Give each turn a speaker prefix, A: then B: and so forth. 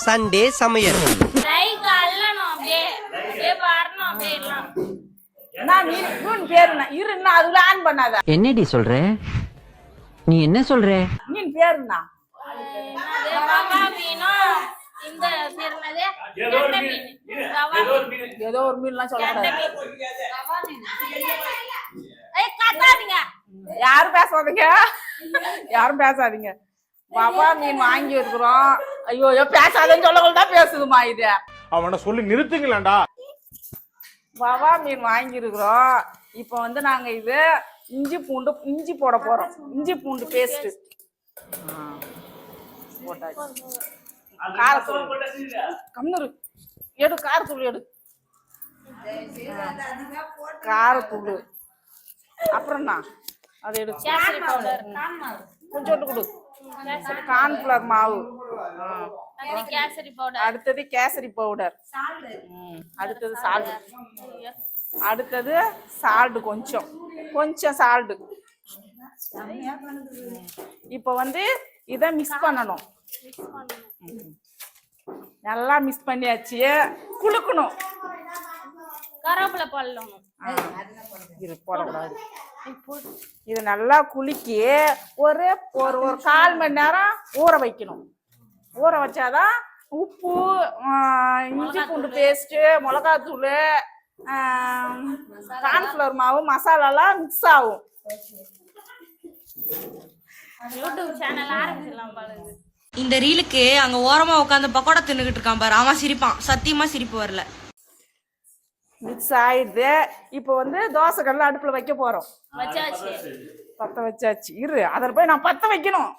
A: Sunday சமையல்.
B: என்னடி சொல்ற? நீ என்ன சொல்ற?
C: மீன் பேருண்ணா ஏதோ ஒரு மீன்லாம் சொல்லக்கூடாது. யாரும் பேசாதீங்க, யாரும் பேசாதீங்க. பாபா மீன் வாங்கி இருக்கிறோம். ஐயோ பேசாதன்னு சொல்லக்கூடாது, பேசுதுமா இது.
D: அவனை சொல்லி நிறுத்துங்களேன்டா.
C: பாபா மீன் வாங்கி இருக்கிறோம். இப்போ வந்து நாங்க இது இஞ்சி போட போறோம். இஞ்சி பூண்டு பேஸ்ட் போட்டாச்சு. காரத்தூள் கம்னரு எடு, காரத்தூள் எடு, காரத்தூள் அப்புறம் தான் அது எடு. கொஞ்சோண்டு கொடு. கார்ன்ஃபிளவர் மாவு, அடுத்தது கேசரி பவுடர், அடுத்தது சால்ட், அடுத்தது சால்ட், கொஞ்சம் சால்ட். இப்போ வந்து இதை மிக்ஸ் பண்ணணும். நல்லா மிக்ஸ் பண்ணியாச்சு. குளுக்கணும்.
E: கருவேப்பிலை போடணும்.
C: இது போடக்கூடாது. இது நல்லா குலுக்கி ஒரு 1/4 மணி நேரம் ஊற வைக்கணும். ஊற வச்சாதான் உப்பு, இஞ்சி பூண்டு பேஸ்ட்டு, மிளகாத்தூள், கார்ன்ஃபிளவர் மாவு, மசாலாலாம் மிக்ஸ் ஆகும்.
E: யூடியூப் சேனல் ஆரம்பிச்சிடலாம் பாருங்க.
F: இந்த ரீலுக்கு அங்க ஓரமா உட்காந்து பக்கோடா தின்னுகிட்டு இருக்கான் பாரு, அவன் சிரிப்பான். சத்தியமா சிரிப்பு வரல.
C: மிக்ஸ் ஆயிடுது. இப்போ வந்து தோசை கல்ல அடுப்புல வைக்க போறோம்.
E: வச்சாச்சு,
C: பத்த வச்சாச்சு. இரு, அதில் போய் நான் பத்த வைக்கணும்.